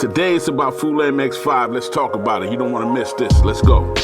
Today it's about FULAIM X5. Let's talk about it. You don't want to miss this. Let's go.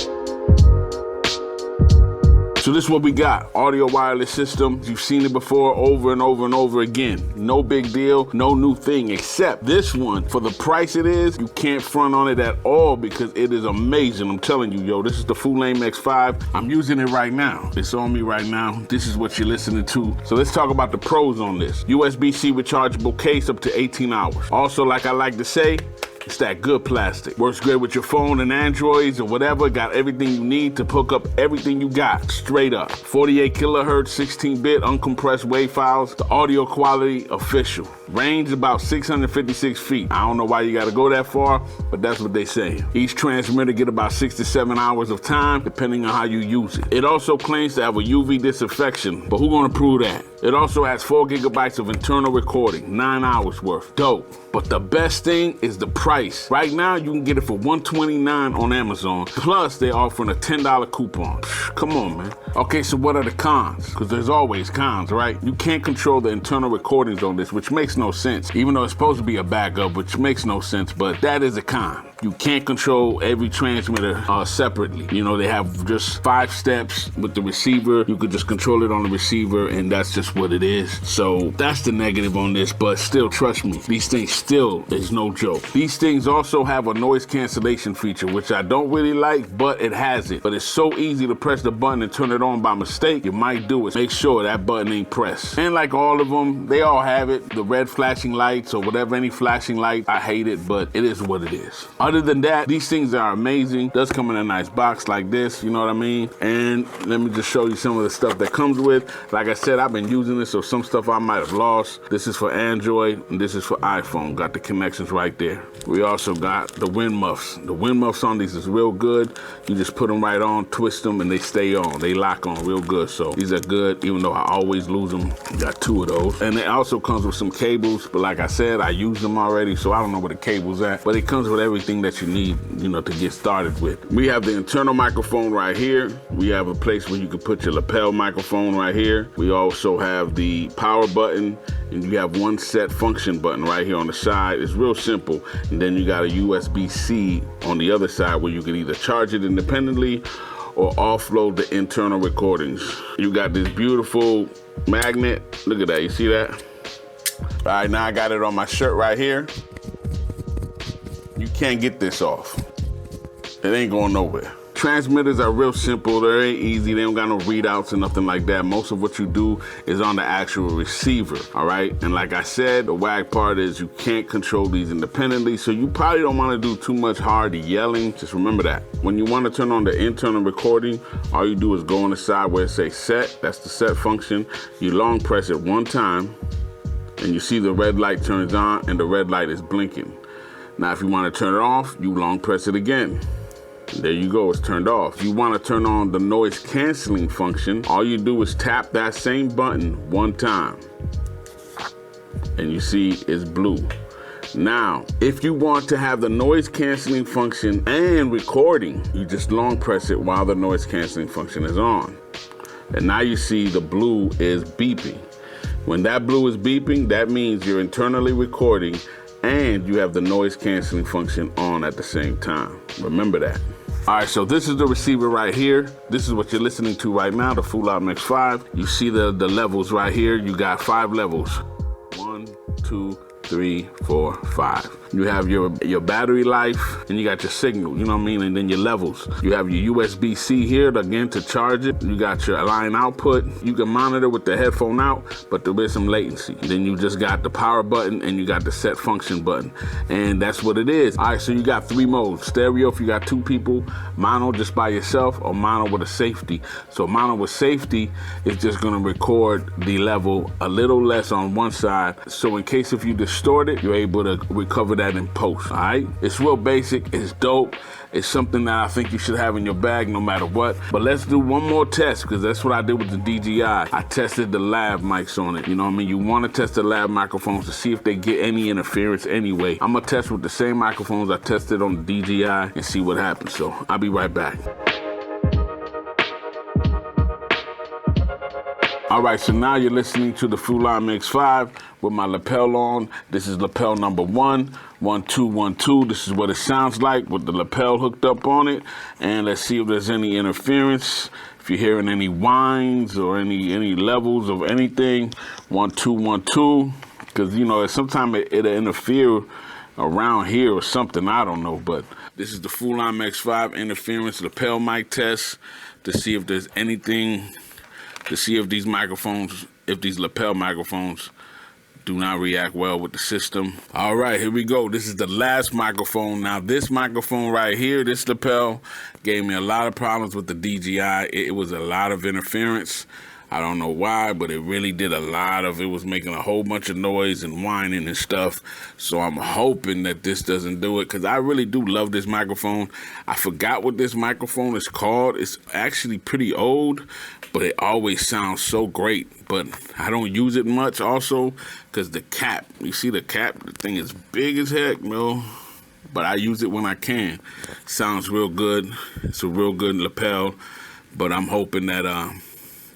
So this is what we got. Audio wireless system. You've seen it before over and over and over again. No big deal, no new thing, except this one, for the price it is, you can't front on it at all because it is amazing. I'm telling you, yo, this is the FULAIM X5. I'm using it right now. It's on me right now. This is what you're listening to. So let's talk about the pros on this. USB-C rechargeable case up to 18 hours. Also, like I like to say, it's that good plastic. Works great with your phone and Androids or whatever. Got everything you need to hook up everything you got, straight up. 48 kilohertz, 16-bit uncompressed WAV files. The audio quality, official. Range about 656 feet. I don't know why you gotta go that far, but that's what they say. Each transmitter get about 6 to 7 hours of time, depending on how you use it. It also claims to have a UV disinfection, but who's gonna prove that? It also has 4 gigabytes of internal recording, 9 hours worth. Dope. But the best thing is the price. Right now, you can get it for $129 on Amazon. Plus, they're offering a $10 coupon. Come on, man. Okay, so what are the cons? Because there's always cons, right? You can't control the internal recordings on this, which makes no sense. Even though it's supposed to be a backup, which makes no sense, but that is a con. You can't control every transmitter separately. You know, they have just 5 steps with the receiver. You could just control it on the receiver, and that's just what it is. So that's the negative on this, but still, trust me, these things still is no joke. These things also have a noise cancellation feature, which I don't really like, but it has it. But it's so easy to press the button and turn it on by mistake, you might do it. Make sure that button ain't pressed. And like all of them, they all have it. The red flashing lights or whatever, any flashing light, I hate it, but it is what it is. Other than that, these things are amazing. Does come in a nice box like this, you know what I mean? And let me just show you some of the stuff that comes with. Like I said, I've been using this, so some stuff I might have lost. This is for Android, and this is for iPhone. Got the connections right there. We also got the wind muffs. The wind muffs on these is real good. You just put them right on, twist them, and they stay on. They lock on real good, so these are good, even though I always lose them. Got 2 of those. And it also comes with some cables, but like I said, I use them already, so I don't know where the cable's at. But it comes with everything that you need, you know, to get started with. We have the internal microphone right here. We have a place where you can put your lapel microphone right here. We also have the power button, and you have one set function button right here on the side. It's real simple. And then you got a USB-C on the other side where you can either charge it independently or offload the internal recordings. You got this beautiful magnet. Look at that, you see that? All right, now I got it on my shirt right here. You can't get this off. It ain't going nowhere. Transmitters are real simple, they're very easy, they don't got no readouts or nothing like that. Most of what you do is on the actual receiver, all right? And like I said, the whack part is you can't control these independently, so you probably don't wanna do too much hard yelling. Just remember that. When you wanna turn on the internal recording, all you do is go on the side where it says set, that's the set function. You long press it 1 time, and you see the red light turns on and the red light is blinking. Now, if you wanna turn it off, you long press it again. There you go, it's turned off. If you want to turn on the noise canceling function, all you do is tap that same button 1 time. And you see it's blue. Now, if you want to have the noise canceling function and recording, you just long press it while the noise canceling function is on. And now you see the blue is beeping. When that blue is beeping, that means you're internally recording and you have the noise canceling function on at the same time. Remember that. All right, so this is the receiver right here. This is what you're listening to right now, the FULAIM X5. You see the levels right here. You got 5 levels. 1, 2, 3, 4, 5. You have your battery life, and you got your signal, you know what I mean? And then your levels. You have your USB-C here, again, to charge it. You got your line output. You can monitor with the headphone out, but there is some latency. Then you just got the power button, and you got the set function button. And that's what it is. All right, so you got 3 modes. Stereo if you got 2 people, mono just by yourself, or mono with a safety. So mono with safety is just gonna record the level a little less on one side. So in case if you distort it, you're able to recover that in post, all right? It's real basic, it's dope. It's something that I think you should have in your bag no matter what. But let's do one more test, because that's what I did with the DJI. I tested the lav mics on it, you know what I mean? You wanna test the lav microphones to see if they get any interference anyway. I'm gonna test with the same microphones I tested on the DJI and see what happens. So I'll be right back. All right, so now you're listening to the FULAIM X5 with my lapel on. This is lapel number 1, 1, 2, 1, 2. This is what it sounds like with the lapel hooked up on it. And let's see if there's any interference. If you're hearing any whines or any levels of anything, 1, 2, 1, 2. Because, you know, sometimes it'll interfere around here or something, I don't know. But this is the FULAIM X5 interference lapel mic test to see if there's anything, to see if these microphones, if these lapel microphones do not react well with the system. All right, here we go. This is the last microphone. Now, this microphone right here, this lapel, gave me a lot of problems with the DJI. It was a lot of interference. I don't know why, but it really did a lot of, it was making a whole bunch of noise and whining and stuff. So I'm hoping that this doesn't do it, because I really do love this microphone. I forgot what this microphone is called. It's actually pretty old, but it always sounds so great. But I don't use it much also, because the cap, you see the cap, the thing is big as heck, no. But I use it when I can. Sounds real good. It's a real good lapel, but I'm hoping that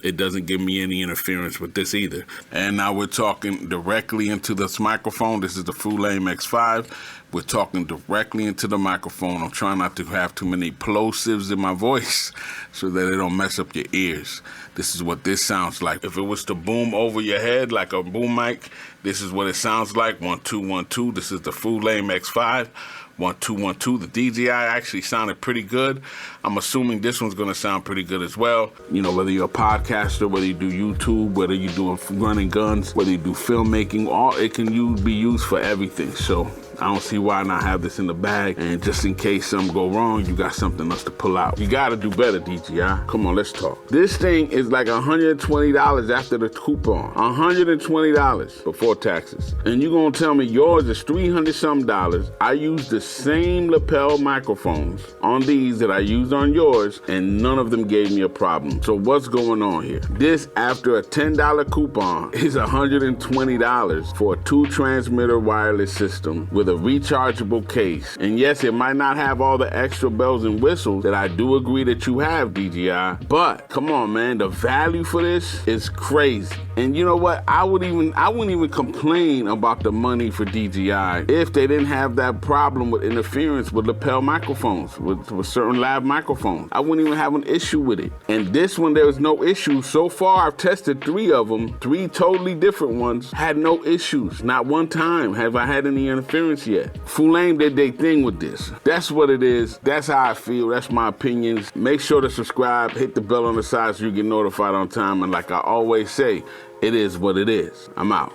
it doesn't give me any interference with this either. And now we're talking directly into this microphone. This is the FULAIM X5. We're talking directly into the microphone. I'm trying not to have too many plosives in my voice so that it don't mess up your ears. This is what this sounds like. If it was to boom over your head like a boom mic, this is what it sounds like. 1, 2, 1, 2. This is the FULAIM X5. 1, 2, 1, 2. The DJI actually sounded pretty good. I'm assuming this one's gonna sound pretty good as well. You know, whether you're a podcaster, whether you do YouTube, whether you're doing running guns, whether you do filmmaking, all it can be used for everything. So I don't see why not have this in the bag, and just in case something go wrong, you got something else to pull out. You gotta do better, DJI. Come on, let's talk. This thing is like $120 after the coupon. $120 before taxes. And you gonna tell me yours is $300 something. I use the same lapel microphones on these that I used on yours, and none of them gave me a problem. So what's going on here? This, after a $10 coupon, is $120 for a 2-transmitter wireless system with a rechargeable case. And yes, it might not have all the extra bells and whistles that I do agree that you have, DJI, but come on, man, the value for this is crazy. And you know what? I wouldn't even complain about the money for DJI if they didn't have that problem with interference with lapel microphones, with certain lav microphones. I wouldn't even have an issue with it. And this one, there was no issue. So far, I've tested 3 of them, 3 totally different ones, had no issues. Not one time have I had any interference yet. FULAIM did their thing with this. That's what it is. That's how I feel. That's my opinions. Make sure to subscribe, hit the bell on the side so you get notified on time. And like I always say, it is what it is. I'm out.